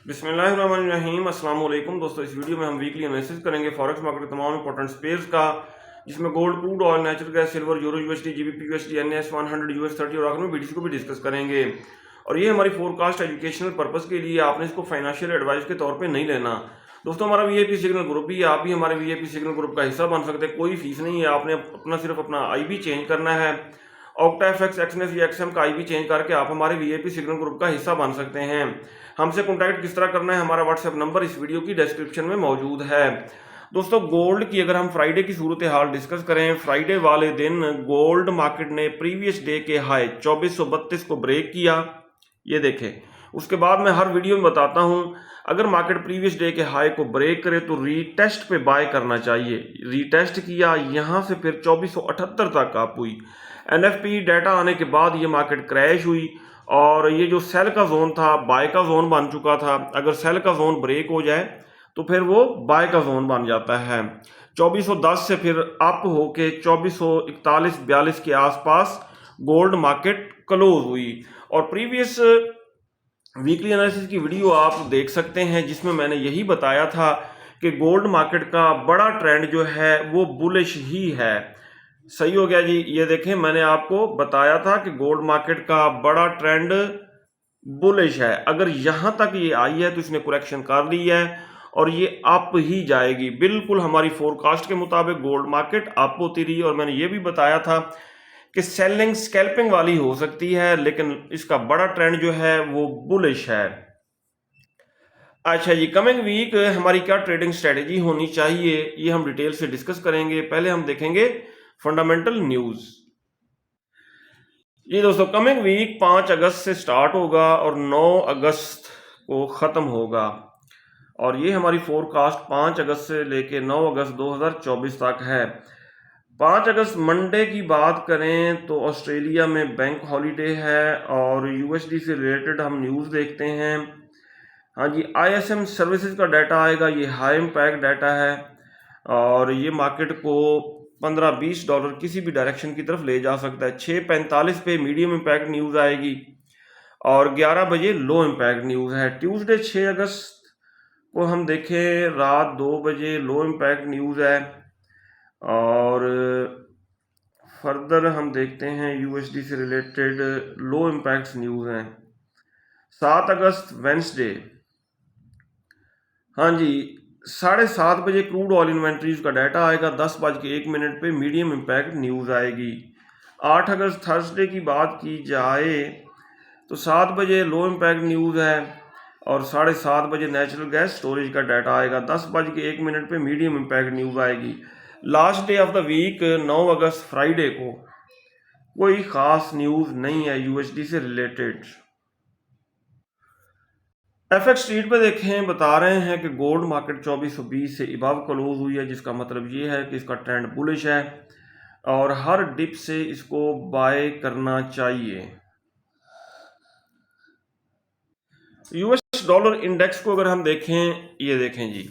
बिस्मिल्लाहिर्रहमानिर्रहीम अस्सलाम वालेकुम दोस्तों। इस वीडियो में हम वीकली एनालिसिस करेंगे फॉरेक्स मार्केट के तमाम इंपॉर्टेंट स्पेयर्स का, जिसमें gold, crude oil, natural gas, silver, euro USD, GBP USD, NS 100, US 30 और आखिर में बीटीसी को भी डिस्कस करेंगे। और ये हमारी फोरकास्ट एजुकेशनल पर्पस के लिए, आपने इसको फाइनेंशियल एडवाइस के तौर पर नहीं लेना। दोस्तों हमारा वीआईपी सिग्नल ग्रुप भी है, आप भी हमारे वीआईपी सिग्नल ग्रुप का हिस्सा बन सकते हैं। कोई फीस नहीं है, आपने अपना सिर्फ अपना आईबी चेंज करना है। ऑक्टाएफएक्स, एक्सनेस या एक्सएम का आईबी चेंज करके आप हमारे वीआईपी सिग्नल ग्रुप का हिस्सा बन सकते हैं। हमसे कॉन्टैक्ट किस तरह करना है, हमारा व्हाट्सएप नंबर इस वीडियो की डिस्क्रिप्शन में मौजूद है। दोस्तों गोल्ड की अगर हम फ्राइडे की सूरत हाल डिस्कस करें, फ्राइडे वाले दिन गोल्ड मार्केट ने प्रीवियस डे के हाई 2432 को ब्रेक किया। ये देखें, उसके बाद मैं हर वीडियो में बताता हूं, अगर मार्केट प्रीवियस डे के हाई को ब्रेक करे तो रीटेस्ट पे बाय करना चाहिए। रीटेस्ट किया, यहां से फिर 2478 तक अप हुई। एनएफपी डाटा आने के बाद ये मार्केट क्रैश हुई और ये जो सेल का जोन था बाय का जोन बन चुका था। अगर सेल का जोन ब्रेक हो जाए तो फिर वो बाय का जोन बन जाता है। 2410 से फिर अप होके 2441-42 के आसपास गोल्ड मार्केट क्लोज हुई। और प्रीवियस वीकली एनालिसिस की वीडियो आप देख सकते हैं, जिसमें मैंने यही बताया था कि गोल्ड मार्केट का बड़ा ट्रेंड जो है वो बुलिश ही है। सही हो गया जी। ये देखें, मैंने आपको बताया था कि गोल्ड मार्केट का बड़ा ट्रेंड बुलिश है। अगर यहां तक ये आई है तो इसने करेक्शन कर ली है और ये अप ही जाएगी। बिल्कुल हमारी फोरकास्ट के मुताबिक गोल्ड मार्केट अप होती रही। और मैंने ये भी बताया था कि सेलिंग स्कैल्पिंग वाली हो सकती है, लेकिन इसका बड़ा ट्रेंड जो है वो बुलिश है। अच्छा जी, कमिंग वीक हमारी क्या ट्रेडिंग स्ट्रेटेजी होनी चाहिए, ये हम डिटेल से डिस्कस करेंगे। पहले हम देखेंगे फंडामेंटल न्यूज। जी दोस्तों, कमिंग वीक 5 अगस्त से स्टार्ट होगा और 9 अगस्त को ख़त्म होगा। और ये हमारी फोरकास्ट 5 अगस्त से लेके 9 अगस्त 2024 तक है। 5 अगस्त मंडे की बात करें तो ऑस्ट्रेलिया में बैंक हॉलीडे है और यूएसडी से रिलेटेड हम न्यूज़ देखते हैं। हाँ जी, आईएसएम सर्विसेज का डाटा आएगा, ये हाई इम्पैक्ट डाटा है और ये मार्केट को $15-20 किसी भी डायरेक्शन की तरफ ले जा सकता है। 6:45 पे मीडियम इम्पैक्ट न्यूज़ आएगी और 11 बजे लो इम्पैक्ट न्यूज़ है। ट्यूसडे 6 अगस्त को हम देखें, रात 2 बजे लो इम्पैक्ट न्यूज़ है। और फर्दर हम देखते हैं यूएसडी से रिलेटेड लो इम्पैक्ट न्यूज़ हैं। 7 अगस्त वेंसडे, हाँ जी, 7:30 बजे क्रूड ऑयल इन्वेंट्रीज का डाटा आएगा। 10:01 पे मीडियम इम्पैक्ट न्यूज़ आएगी। 8 अगस्त थर्सडे की बात की जाए तो 7 बजे लो इम्पैक्ट न्यूज़ है और 7:30 बजे नेचुरल गैस स्टोरेज का डाटा आएगा। 10:01 पे मीडियम इम्पैक्ट न्यूज़ आएगी। Last day of the week 9 अगस्त फ्राइडे को कोई ख़ास न्यूज़ नहीं है यूएसडी से रिलेटेड। एफएक्स स्ट्रीट पे देखें, बता रहे हैं कि गोल्ड मार्केट 2420 से इबाव क्लोज हुई है, जिसका मतलब ये है कि इसका ट्रेंड बुलिश है और हर डिप से इसको बाय करना चाहिए। यूएस डॉलर इंडेक्स को अगर हम देखें, ये देखें जी,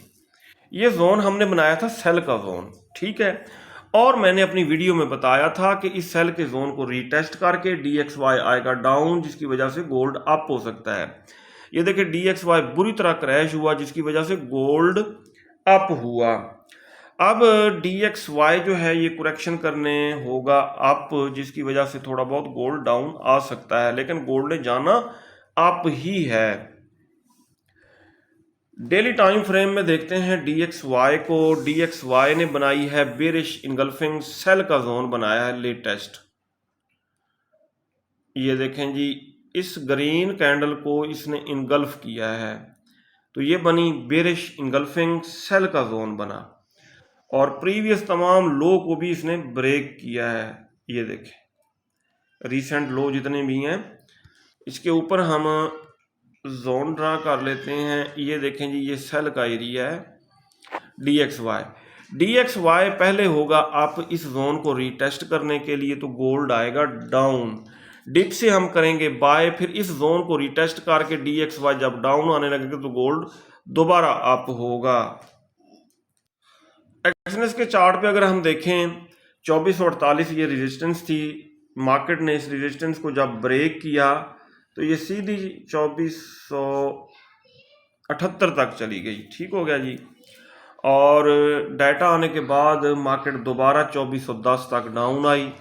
ये जोन हमने बनाया था सेल का जोन, ठीक है। और मैंने अपनी वीडियो में बताया था कि इस सेल के जोन को रीटेस्ट करके DXY आएगा डाउन, जिसकी वजह से गोल्ड अप हो सकता है। ये देखिए, DXY बुरी तरह क्रैश हुआ, जिसकी वजह से गोल्ड अप हुआ। अब DXY जो है ये करेक्शन करने होगा अप, जिसकी वजह से थोड़ा बहुत गोल्ड डाउन आ सकता है, लेकिन गोल्ड ने जाना अप ही है। डेली टाइम फ्रेम में देखते हैं DXY को। DXY ने बनाई है बेरिश इनगल्फिंग सेल का जोन बनाया है लेटेस्ट। ये देखें जी, इस ग्रीन कैंडल को इसने इनगल्फ किया है, तो ये बनी बेरिश इनगल्फिंग सेल का जोन बना और प्रीवियस तमाम लो को भी इसने ब्रेक किया है। ये देखें, रीसेंट लो जितने भी हैं इसके ऊपर हम जोन ड्रा कर लेते हैं। ये देखें जी, ये सेल का एरिया है DXY पहले होगा आप इस जोन को रीटेस्ट करने के लिए, तो गोल्ड आएगा डाउन। डिप से हम करेंगे बाय, फिर इस जोन को रीटेस्ट करके DXY जब डाउन आने लगेगा तो गोल्ड दोबारा अप होगा। एक्सनेस के चार्ट पे अगर हम देखें, 2448 ये रेजिस्टेंस थी। मार्केट ने इस रेजिस्टेंस को जब ब्रेक किया तो ये सीधी 2400 78 तक चली गई। ठीक हो गया जी। और डाटा आने के बाद मार्केट दोबारा 2410 तक डाउन आई।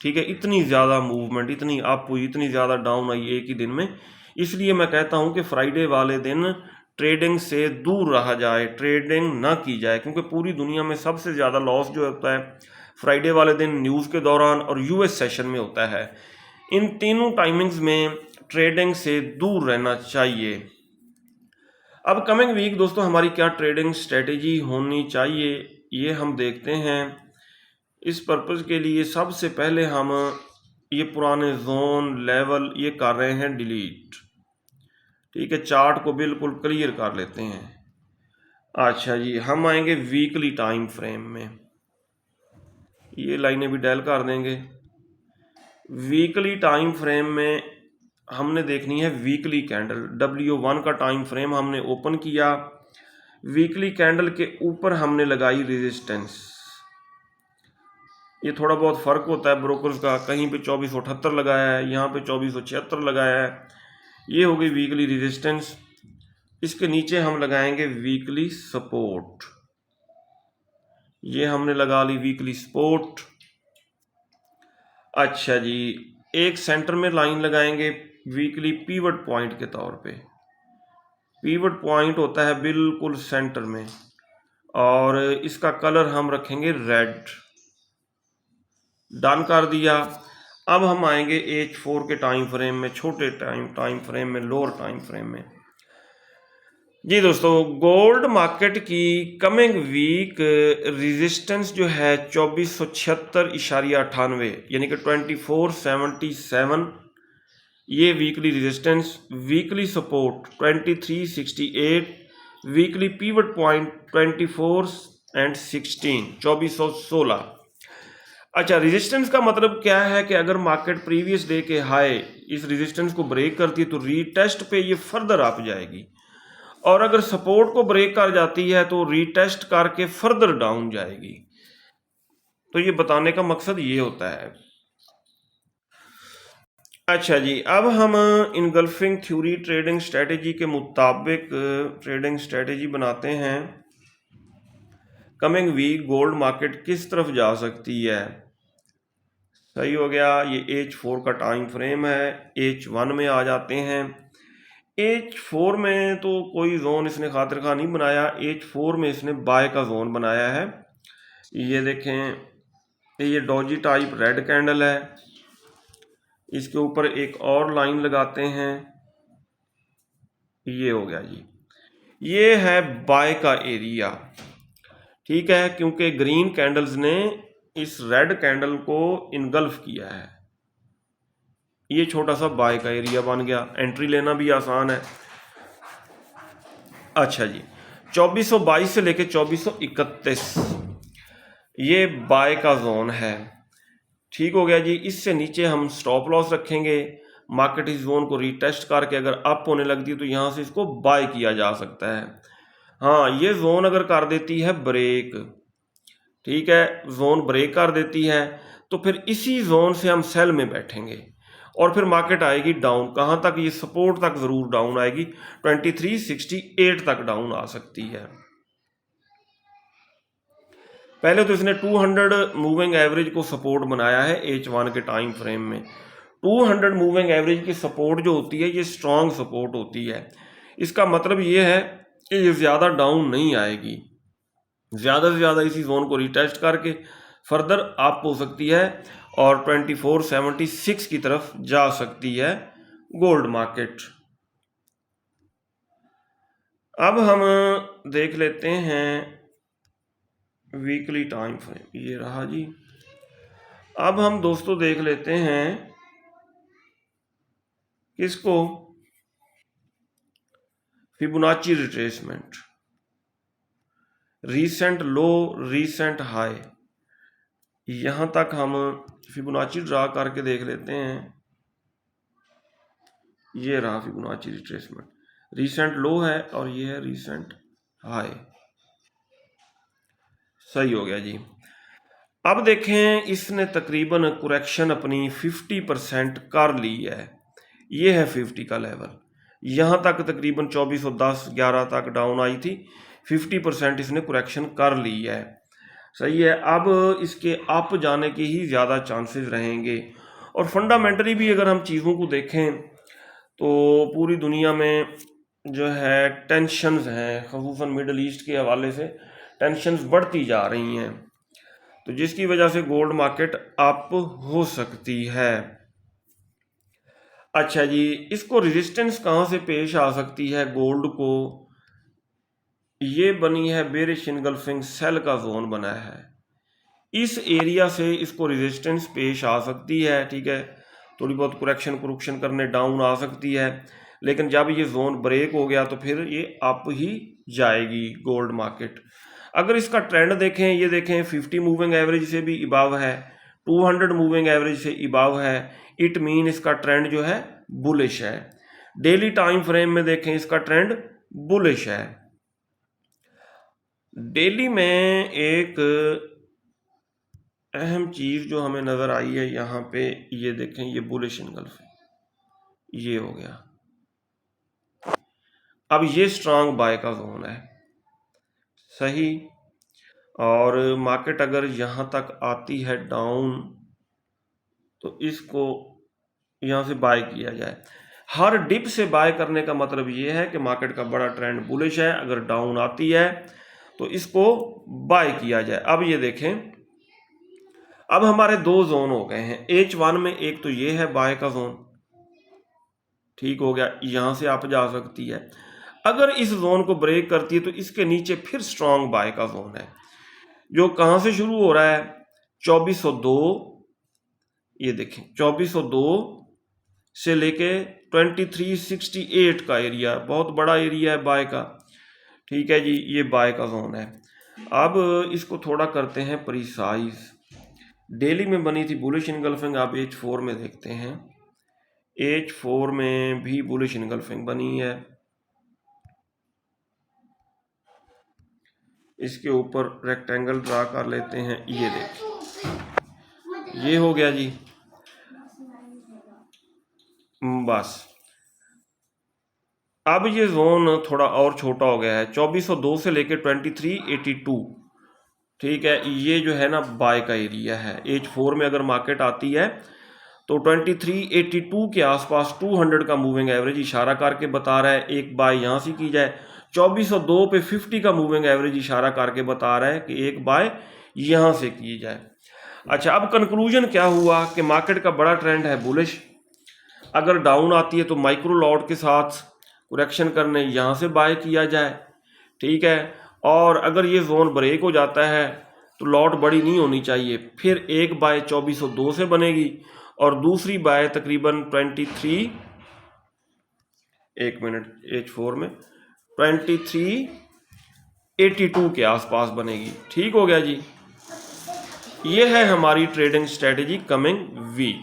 ठीक है, इतनी ज़्यादा मूवमेंट, इतनी अप हुई, इतनी ज़्यादा डाउन आई एक ही दिन में। इसलिए मैं कहता हूँ कि फ्राइडे वाले दिन ट्रेडिंग से दूर रहा जाए, ट्रेडिंग ना की जाए, क्योंकि पूरी दुनिया में सबसे ज़्यादा लॉस जो होता है फ्राइडे वाले दिन न्यूज़ के दौरान और यूएस सेशन में होता है। इन तीनों टाइमिंग्स में ट्रेडिंग से दूर रहना चाहिए। अब कमिंग वीक दोस्तों हमारी क्या ट्रेडिंग स्ट्रेटेजी होनी चाहिए ये हम देखते हैं। इस पर्पज़ के लिए सबसे पहले हम ये पुराने जोन लेवल ये कर रहे हैं डिलीट। ठीक है, चार्ट को बिल्कुल क्लियर कर लेते हैं। अच्छा जी, हम आएंगे वीकली टाइम फ्रेम में, ये लाइनें भी डेल कर देंगे। वीकली टाइम फ्रेम में हमने देखनी है वीकली कैंडल। W1 का टाइम फ्रेम हमने ओपन किया, वीकली कैंडल के ऊपर हमने लगाई रेजिस्टेंस। ये थोड़ा बहुत फ़र्क होता है ब्रोकर्स का, कहीं पे 2478 लगाया है, यहाँ पे 2476 लगाया है। ये हो गई वीकली रेजिस्टेंस। इसके नीचे हम लगाएंगे वीकली सपोर्ट, ये हमने लगा ली वीकली सपोर्ट। अच्छा जी, एक सेंटर में लाइन लगाएंगे वीकली पीवट पॉइंट के तौर पे। पीवट पॉइंट होता है बिल्कुल सेंटर में, और इसका कलर हम रखेंगे रेड। डन कर दिया। अब हम आएंगे H4 के टाइम फ्रेम में, छोटे टाइम फ्रेम में, लोअर टाइम फ्रेम में। जी दोस्तों, गोल्ड मार्केट की कमिंग वीक रेजिस्टेंस जो है 2476.98 यानी कि 2477, ये weekly resistance. Weekly support 2368, weekly pivot point 2416। अच्छा, रेजिस्टेंस का मतलब क्या है कि अगर मार्केट प्रीवियस डे के हाई इस रेजिस्टेंस को ब्रेक करती है तो रीटेस्ट पे ये फर्दर अप जाएगी, और अगर सपोर्ट को ब्रेक कर जाती है तो रीटेस्ट करके फर्दर डाउन जाएगी। तो ये बताने का मकसद ये होता है। अच्छा जी, अब हम इनगल्फिंग थ्योरी ट्रेडिंग स्ट्रेटेजी के मुताबिक ट्रेडिंग स्ट्रेटेजी बनाते हैं। कमिंग वीक गोल्ड मार्केट किस तरफ जा सकती है। सही हो गया, ये H4 का टाइम फ्रेम है। H1 में आ जाते हैं। H4 में तो कोई जोन इसने खातिर खा नहीं बनाया, H4 में इसने बाय का जोन बनाया है। ये देखें, ये डॉजी टाइप रेड कैंडल है, इसके ऊपर एक और लाइन लगाते हैं। ये हो गया जी, ये है बाय का एरिया। ठीक है, क्योंकि ग्रीन कैंडल्स ने इस रेड कैंडल को इनगल्फ किया है। ये छोटा सा बाय का एरिया बन गया, एंट्री लेना भी आसान है। अच्छा जी, 2422 से लेके 2431 ये बाय का जोन है। ठीक हो गया जी। इससे नीचे हम स्टॉप लॉस रखेंगे। मार्केट इस जोन को रीटेस्ट करके अगर अप होने लगती है तो यहाँ से इसको बाय किया जा सकता है। हाँ, ये जोन अगर कर देती है ब्रेक, ठीक है, जोन ब्रेक कर देती है तो फिर इसी जोन से हम सेल में बैठेंगे और फिर मार्केट आएगी डाउन। कहाँ तक? ये सपोर्ट तक ज़रूर डाउन आएगी, 2368 तक डाउन आ सकती है। पहले तो इसने 200 मूविंग एवरेज को सपोर्ट बनाया है H1 के टाइम फ्रेम में। 200 मूविंग एवरेज की सपोर्ट जो होती है ये स्ट्रॉन्ग सपोर्ट होती है। इसका मतलब ये है कि ये ज़्यादा डाउन नहीं आएगी, ज़्यादा से ज़्यादा इसी जोन को रिटेस्ट करके फर्दर अप हो सकती है और 2476 की तरफ जा सकती है गोल्ड मार्केट। अब हम देख लेते हैं वीकली टाइम फ्रेम, ये रहा जी। अब हम दोस्तों देख लेते हैं किसको, फिबोनाची रिट्रेसमेंट, रीसेंट लो रीसेंट हाई। यहां तक हम फिबोनाची ड्रा करके देख लेते हैं। ये रहा फिबोनाची रिट्रेसमेंट, रीसेंट लो है और ये है रीसेंट हाई। सही हो गया जी। अब देखें, इसने तकरीबन करेक्शन अपनी 50% कर ली है। ये है 50 का लेवल। यहाँ तक तकरीबन 2410-11 तक डाउन आई थी, 50% इसने करेक्शन कर ली है। सही है, अब इसके अप जाने के ही ज़्यादा चांसेस रहेंगे। और फंडामेंटली भी अगर हम चीज़ों को देखें तो पूरी दुनिया में जो है टेंशन्स हैं, ख़ुसूसन मिडल ईस्ट के हवाले से टेंशन्स बढ़ती जा रही हैं, तो जिसकी वजह से गोल्ड मार्केट अप हो सकती है। अच्छा जी, इसको रेजिस्टेंस कहाँ से पेश आ सकती है गोल्ड को? ये बनी है बेरिश इनगल्फिंग सेल का जोन बना है, इस एरिया से इसको रेजिस्टेंस पेश आ सकती है। ठीक है, थोड़ी बहुत करेक्शन करने डाउन आ सकती है, लेकिन जब ये जोन ब्रेक हो गया तो फिर ये अप ही जाएगी गोल्ड मार्केट। अगर इसका ट्रेंड देखें, ये देखें 50 मूविंग एवरेज से भी इबाव है, 200 मूविंग एवरेज से इबाव है, इट मीन इसका ट्रेंड जो है बुलिश है। डेली टाइम फ्रेम में देखें, इसका ट्रेंड बुलिश है। डेली में एक अहम चीज़ जो हमें नज़र आई है यहाँ पे, ये देखें, ये बुलिश इनगल्फिंग ये हो गया। अब ये स्ट्रांग बाय का जोन है, सही। और मार्केट अगर यहाँ तक आती है डाउन तो इसको यहाँ से बाय किया जाए। हर डिप से बाय करने का मतलब ये है कि मार्केट का बड़ा ट्रेंड बुलिश है, अगर डाउन आती है तो इसको बाय किया जाए। अब ये देखें, अब हमारे दो जोन हो गए हैं H1 में, एक तो ये है बाय का जोन, ठीक हो गया, यहाँ से आप जा सकती है। अगर इस जोन को ब्रेक करती है तो इसके नीचे फिर स्ट्रांग बाय का जोन है, जो कहाँ से शुरू हो रहा है? 2402, ये देखें 2402 से लेके 2368 का एरिया, बहुत बड़ा एरिया है बाय का। ठीक है जी, ये बाय का जोन है। अब इसको थोड़ा करते हैं प्रिसाइज। डेली में बनी थी बुलिश इनगल्फिंग, आप H4 में देखते हैं, H4 में भी बुलिश इनगल्फिंग बनी है। इसके ऊपर रेक्टेंगल ड्रा कर लेते हैं, ये देखिए, ये हो गया जी। बस अब ये जोन थोड़ा और छोटा हो गया है, 2402 से लेकर 2382। ठीक है, ये जो है ना बाय का एरिया है। H4 में अगर मार्केट आती है तो 2382 के आसपास 200 का मूविंग एवरेज इशारा करके बता रहा है, एक बाय यहाँ से की जाए। 2402 पे 50 का मूविंग एवरेज इशारा करके बता रहा है कि एक बाय यहाँ से की जाए। अच्छा, अब कंक्लूजन क्या हुआ कि मार्केट का बड़ा ट्रेंड है बुलिश, अगर डाउन आती है तो माइक्रो लॉट के साथ करेक्शन करने यहाँ से बाय किया जाए। ठीक है, और अगर ये जोन ब्रेक हो जाता है तो लॉट बड़ी नहीं होनी चाहिए, फिर एक बाय 2402 से बनेगी और दूसरी बाय तकरीबन 23, एक मिनट, H4 में 2382 के आसपास बनेगी। ठीक हो गया जी, ये है हमारी ट्रेडिंग स्ट्रेटेजी कमिंग वीक।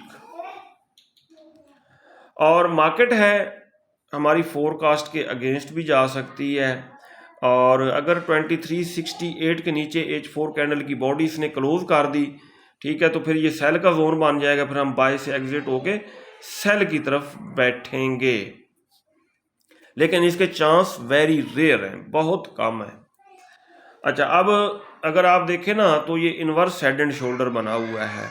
और मार्केट है हमारी फोरकास्ट के अगेंस्ट भी जा सकती है, और अगर 2368 के नीचे H4 कैंडल की बॉडी इसने क्लोज कर दी, ठीक है, तो फिर ये सेल का जोन बन जाएगा, फिर हम बाय से एग्जिट होके सेल की तरफ बैठेंगे, लेकिन इसके चांस वेरी रेयर हैं, बहुत कम है। अच्छा, अब अगर आप देखें ना तो ये इनवर्स हेड एंड शोल्डर बना हुआ है।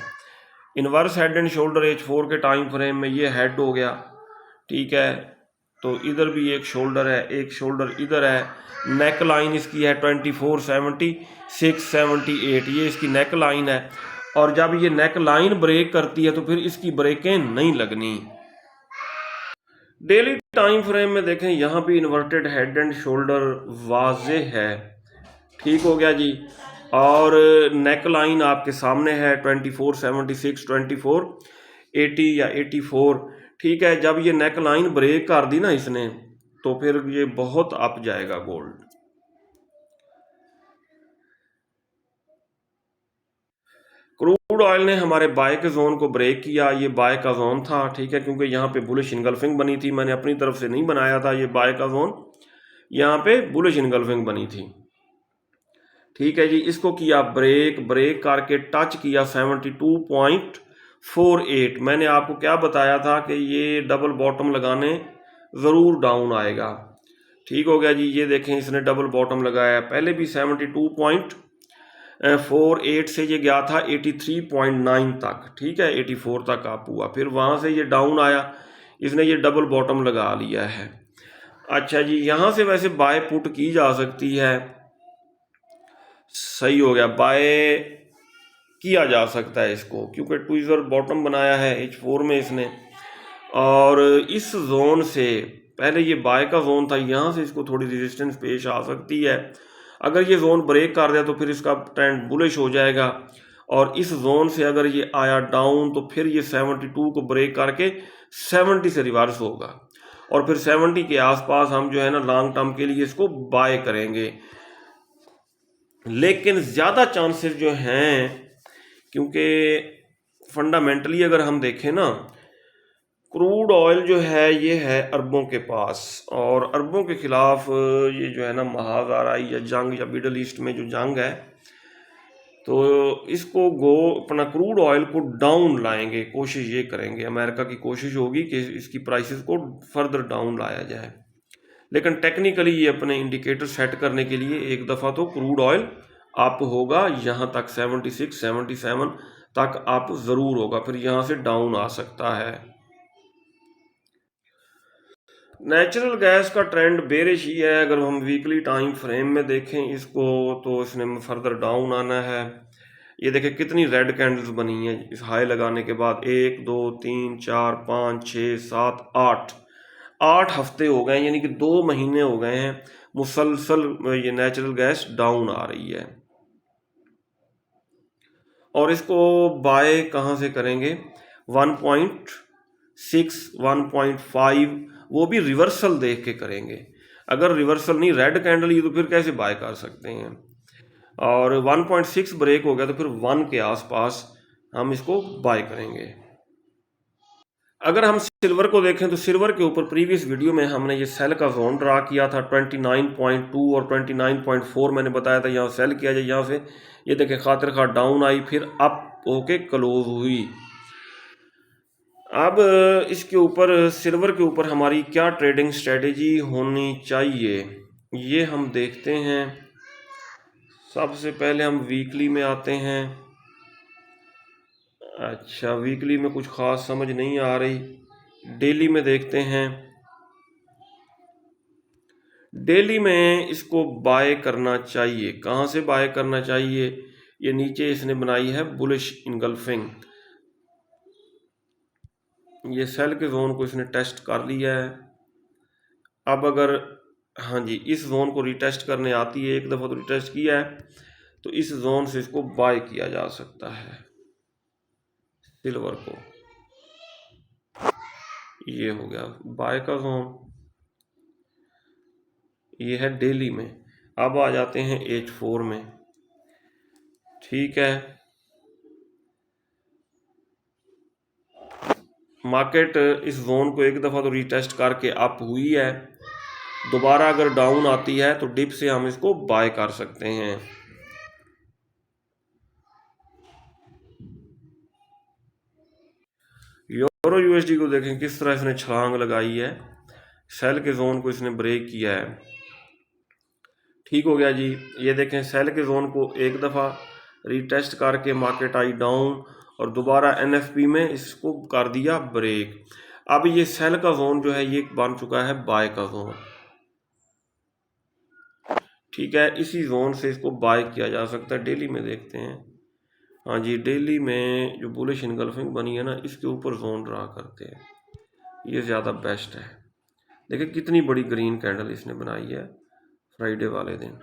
Inverse head and shoulder H4 के टाइम फ्रेम में ये हेड हो गया, ठीक है, तो इधर भी एक शोल्डर है, एक शोल्डर इधर है। नेक लाइन इसकी है 2470, 678, ये इसकी नेक लाइन है। और जब ये नेक लाइन ब्रेक करती है तो फिर इसकी ब्रेकें नहीं लगनी। डेली टाइम फ्रेम में देखें, यहाँ भी इन्वर्टेड हेड एंड शोल्डर वाजे है। ठीक हो गया जी, और नेक लाइन आपके सामने है 2476, 2480 या 84। ठीक है, जब ये नेक लाइन ब्रेक कर दी ना इसने तो फिर ये बहुत अप जाएगा गोल्ड। क्रूड ऑयल ने हमारे बाय के जोन को ब्रेक किया, ये बाय का जोन था, ठीक है, क्योंकि यहाँ पे बुलिश इनगल्फिंग बनी थी, मैंने अपनी तरफ से नहीं बनाया था ये बाय का जोन, यहाँ पे बुलिश इनगल्फिंग बनी थी। ठीक है जी, इसको किया ब्रेक करके टच किया 72.48। मैंने आपको क्या बताया था कि ये डबल बॉटम लगाने ज़रूर डाउन आएगा। ठीक हो गया जी। ये देखें इसने डबल बॉटम लगाया, पहले भी 72.48 से ये गया था 83.9 तक, ठीक है, 84 तक आप हुआ, फिर वहाँ से ये डाउन आया, इसने ये डबल बॉटम लगा लिया है। अच्छा जी, यहाँ से वैसे बाय पुट की जा सकती है, सही हो गया, बाय किया जा सकता है इसको, क्योंकि ट्विज़र बॉटम बनाया है H4 में इसने, और इस जोन से पहले ये बाय का जोन था, यहाँ से इसको थोड़ी रेजिस्टेंस पेश आ सकती है। अगर ये जोन ब्रेक कर दिया तो फिर इसका ट्रेंड बुलिश हो जाएगा, और इस जोन से अगर ये आया डाउन तो फिर ये 72 को ब्रेक करके 70 से रिवर्स होगा, और फिर 70 के आसपास हम जो है ना लॉन्ग टर्म के लिए इसको बाय करेंगे। लेकिन ज़्यादा चांसेस जो हैं, क्योंकि फंडामेंटली अगर हम देखें ना, क्रूड ऑयल जो है ये है अरबों के पास, और अरबों के ख़िलाफ़ ये जो है ना महाज़ाराई या जंग या मिडल ईस्ट में जो जंग है, तो इसको अपना क्रूड ऑयल को डाउन लाएंगे, कोशिश ये करेंगे, अमेरिका की कोशिश होगी कि इसकी प्राइसेस को फर्दर डाउन लाया जाए। लेकिन टेक्निकली ये अपने इंडिकेटर सेट करने के लिए एक दफ़ा तो क्रूड ऑयल अप होगा, यहाँ तक 76 77 तक अप ज़रूर होगा, फिर यहाँ से डाउन आ सकता है। नेचुरल गैस का ट्रेंड बेरिश ही है। अगर हम वीकली टाइम फ्रेम में देखें इसको, तो इसने फर्दर डाउन आना है। ये देखें कितनी रेड कैंडल्स बनी हैं इस हाई लगाने के बाद, 1 2 3 4 5 6 7 8 हफ्ते हो गए, यानी कि 2 महीने हो गए हैं मुसलसल ये नेचुरल गैस डाउन आ रही है। और इसको बाय कहाँ से करेंगे? 1.6 1.5, वो भी रिवर्सल देख के करेंगे। अगर रिवर्सल नहीं, रेड कैंडल ही, तो फिर कैसे बाय कर सकते हैं। और 1.6 ब्रेक हो गया तो फिर 1 के आसपास हम इसको बाय करेंगे। अगर हम सिल्वर को देखें तो सिल्वर के ऊपर प्रीवियस वीडियो में हमने ये सेल का जोन ड्रा किया था 29.2 और 29.4 मैंने बताया था यहाँ सेल किया जाए। यहाँ से ये देखें खातिर खा डाउन आई, फिर अप होके क्लोज हुई। अब इसके ऊपर सिल्वर के ऊपर हमारी क्या ट्रेडिंग स्ट्रेटेजी होनी चाहिए, ये हम देखते हैं। सबसे पहले हम वीकली में आते हैं। अच्छा, वीकली में कुछ ख़ास समझ नहीं आ रही, डेली में देखते हैं। डेली में इसको बाय करना चाहिए। कहाँ से बाय करना चाहिए? ये नीचे इसने बनाई है बुलिश इनगल्फिंग, ये सेल के जोन को इसने टेस्ट कर लिया है। अब अगर हाँ जी, इस जोन को रिटेस्ट करने आती है, एक दफ़ा तो रिटेस्ट किया है, तो इस जोन से इसको बाय किया जा सकता है सिल्वर को। ये हो गया बाय का जोन, ये है डेली में। अब आ जाते हैं H4 में, ठीक है। मार्केट इस जोन को एक दफ़ा तो रीटेस्ट करके अप हुई है, दोबारा अगर डाउन आती है तो डिप से हम इसको बाय कर सकते हैं। यूरो यूएसडी को देखें किस तरह इसने छलांग लगाई है, सेल के जोन को इसने ब्रेक किया है। ठीक हो गया जी। ये देखें सेल के जोन को एक दफ़ा रीटेस्ट करके मार्केट आई डाउन, और दोबारा एनएफपी में इसको कर दिया ब्रेक। अब ये सेल का जोन जो है ये बन चुका है बाय का जोन, ठीक है। इसी जोन से इसको बाय किया जा सकता है। डेली में देखते हैं, हाँ जी, डेली में जो बुलिश इनगल्फिंग बनी है ना, इसके ऊपर जोन ड्रा करते हैं, ये ज़्यादा बेस्ट है। देखिए कितनी बड़ी ग्रीन कैंडल इसने बनाई है फ्राइडे वाले दिन।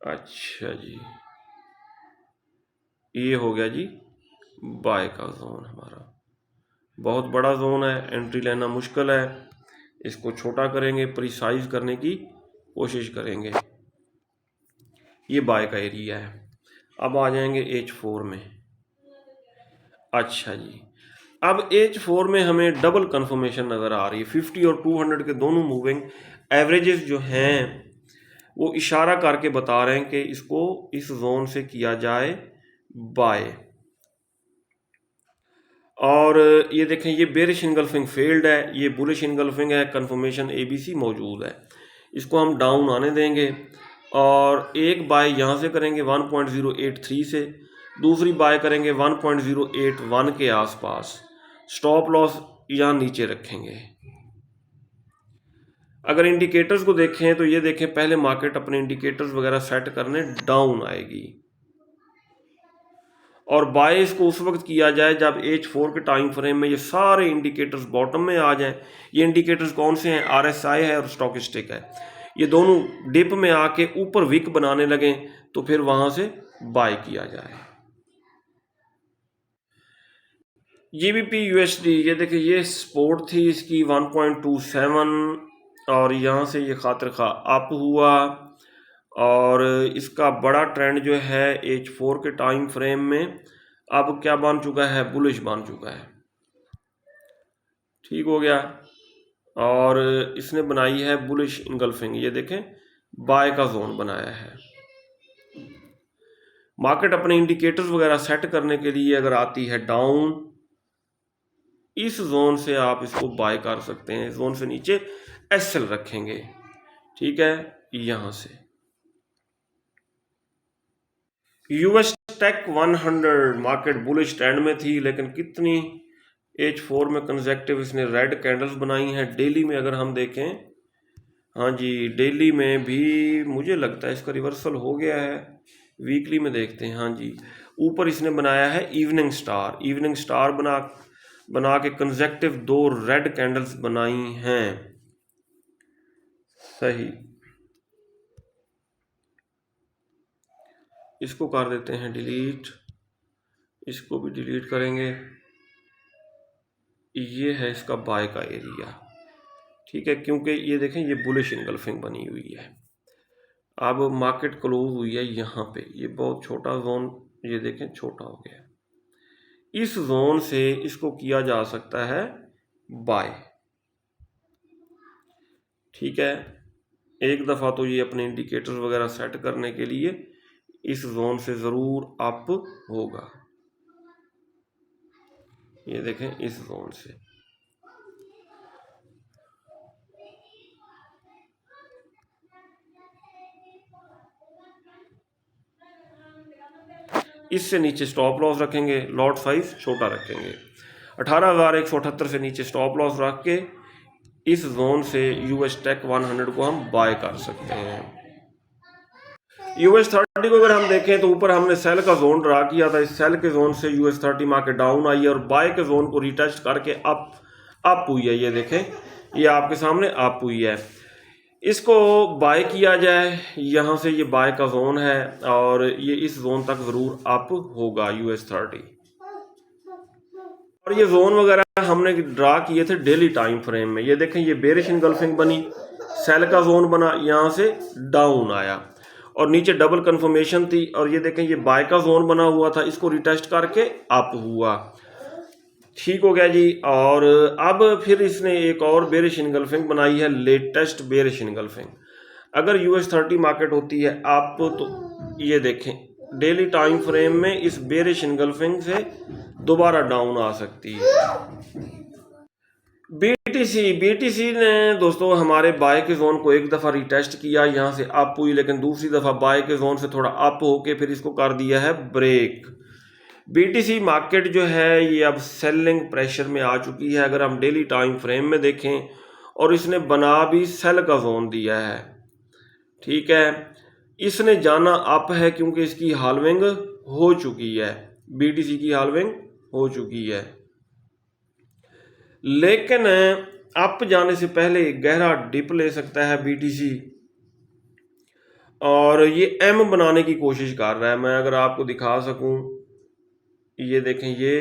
अच्छा जी, ये हो गया जी बाय का जोन हमारा, बहुत बड़ा जोन है, एंट्री लेना मुश्किल है। इसको छोटा करेंगे, प्रिसाइज करने की कोशिश करेंगे। ये बाय का एरिया है। अब आ जाएंगे H4 में। अच्छा जी, अब H4 में हमें डबल कंफर्मेशन नज़र आ रही है। 50 और 200 के दोनों मूविंग एवरेजेस जो हैं वो इशारा करके बता रहे हैं कि इसको इस जोन से किया जाए बाय। और ये देखें ये बेरिश इनगल्फिंग फेल्ड है, ये बुलिश इनगल्फिंग है, कंफर्मेशन ABC मौजूद है। इसको हम डाउन आने देंगे और एक बाय यहाँ से करेंगे 1.083 से, दूसरी बाय करेंगे 1.081 के आसपास। स्टॉप लॉस यहाँ नीचे रखेंगे। अगर इंडिकेटर्स को देखें तो ये देखें पहले मार्केट अपने इंडिकेटर्स वगैरह सेट करने डाउन आएगी और बाय इसको उस वक्त किया जाए जब H4 के टाइम फ्रेम में ये सारे इंडिकेटर्स बॉटम में आ जाएं। ये इंडिकेटर्स कौन से हैं? RSI है और स्टॉकिस्टिक है। ये दोनों डिप में आके ऊपर विक बनाने लगें तो फिर वहां से बाय किया जाए। GBP USD ये देखिए ये सपोर्ट थी इसकी 1.27 और यहाँ से ये खातिर खा अप हुआ और इसका बड़ा ट्रेंड जो है H4 के टाइम फ्रेम में अब क्या बन चुका है? बुलिश बन चुका है। ठीक हो गया। और इसने बनाई है बुलिश इनगल्फिंग, ये देखें बाय का जोन बनाया है। मार्केट अपने इंडिकेटर्स वगैरह सेट करने के लिए अगर आती है डाउन, इस जोन से आप इसको बाय कर सकते हैं। जोन से नीचे SL रखेंगे। ठीक है, यहां से US tech 100 market bullish trend में थी, लेकिन कितनी H4 में कंसेक्टिव इसने रेड कैंडल्स बनाई हैं। डेली में अगर हम देखें, हाँ जी डेली में भी मुझे लगता है इसका रिवर्सल हो गया है। वीकली में देखते हैं, हाँ जी ऊपर इसने बनाया है इवनिंग स्टार बना के कंसेक्टिव 2 रेड कैंडल्स बनाई हैं। सही, इसको कर देते हैं डिलीट, इसको भी डिलीट करेंगे। ये है इसका बाय का एरिया। ठीक है, क्योंकि ये देखें ये बुलिश इनगल्फिंग बनी हुई है। अब मार्केट क्लोज हुई है यहाँ पे, ये बहुत छोटा जोन ये देखें छोटा हो गया। इस जोन से इसको किया जा सकता है बाय। ठीक है, एक दफ़ा तो ये अपने इंडिकेटर्स वगैरह सेट करने के लिए इस जोन से ज़रूर अप होगा। ये देखें इस जोन से इससे नीचे स्टॉप लॉस रखेंगे, लॉट साइज छोटा रखेंगे। 18,178 से नीचे स्टॉप लॉस रख के इस जोन से US टेक 100 को हम बाय कर सकते हैं। US 30 को अगर हम देखें तो ऊपर हमने सेल का जोन ड्रा किया था। इस सेल के जोन से US 30 मार्केट डाउन आई है और बाय के जोन को रिटेस्ट करके अप हुई है। ये देखें ये आपके सामने अप हुई है। इसको बाय किया जाए, यहाँ से ये बाय का जोन है और ये इस जोन तक ज़रूर अप होगा US 30। और ये जोन वगैरह हमने ड्रा किए थे डेली टाइम फ्रेम में। ये देखें ये बेरिश इनगल्फिंग बनी, सेल का जोन बना, यहाँ से डाउन आया और नीचे डबल कंफर्मेशन थी और ये देखें ये बाय का जोन बना हुआ था, इसको रिटेस्ट करके अप हुआ। ठीक हो गया जी। और अब फिर इसने एक और बेरिश इनगल्फिंग बनाई है, लेटेस्ट बेरिश इनगल्फिंग। अगर US 30 मार्केट होती है आप तो ये देखें डेली टाइम फ्रेम में इस बेरिश इनगल्फिंग से दोबारा डाउन आ सकती है। BTC ने दोस्तों हमारे बाय के जोन को एक दफ़ा रिटेस्ट किया, यहाँ से अप हुई, लेकिन दूसरी दफ़ा बाय के जोन से थोड़ा अप होके फिर इसको कर दिया है ब्रेक। BTC मार्केट जो है ये अब सेलिंग प्रेशर में आ चुकी है। अगर हम डेली टाइम फ्रेम में देखें और इसने बना भी सेल का जोन दिया है। ठीक है, इसने जाना अप है क्योंकि इसकी हाल्विंग हो चुकी है, BTC की हाल्विंग हो चुकी है। लेकिन अप जाने से पहले गहरा डिप ले सकता है BTC और ये M बनाने की कोशिश कर रहा है। मैं अगर आपको दिखा सकूं, ये देखें ये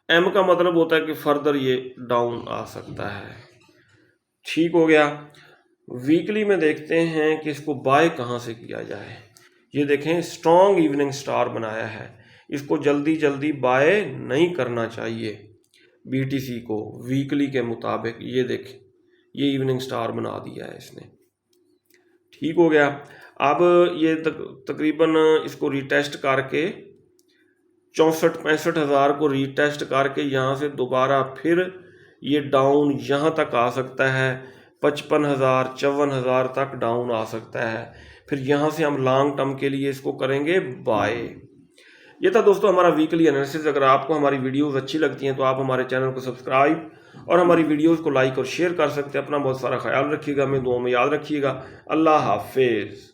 M का मतलब होता है कि फर्दर ये डाउन आ सकता है। ठीक हो गया। वीकली में देखते हैं कि इसको बाय कहाँ से किया जाए। ये देखें स्ट्रॉन्ग इवनिंग स्टार बनाया है, इसको जल्दी बाय नहीं करना चाहिए BTC को वीकली के मुताबिक। ये देखें ये इवनिंग स्टार बना दिया है इसने। ठीक हो गया। अब ये तकरीबन इसको रिटेस्ट करके 64-65 हज़ार को रीटेस्ट करके यहाँ से दोबारा फिर ये डाउन यहाँ तक आ सकता है, 55,000 54,000 तक डाउन आ सकता है। फिर यहाँ से हम लॉन्ग टर्म के लिए इसको करेंगे बाय। ये था दोस्तों हमारा वीकली एनालिसिस। अगर आपको हमारी वीडियोस अच्छी लगती हैं तो आप हमारे चैनल को सब्सक्राइब और हमारी वीडियोस को लाइक और शेयर कर सकते हैं। अपना बहुत सारा ख्याल रखिएगा, हमें दुआ में याद रखिएगा। अल्लाह हाफिज़।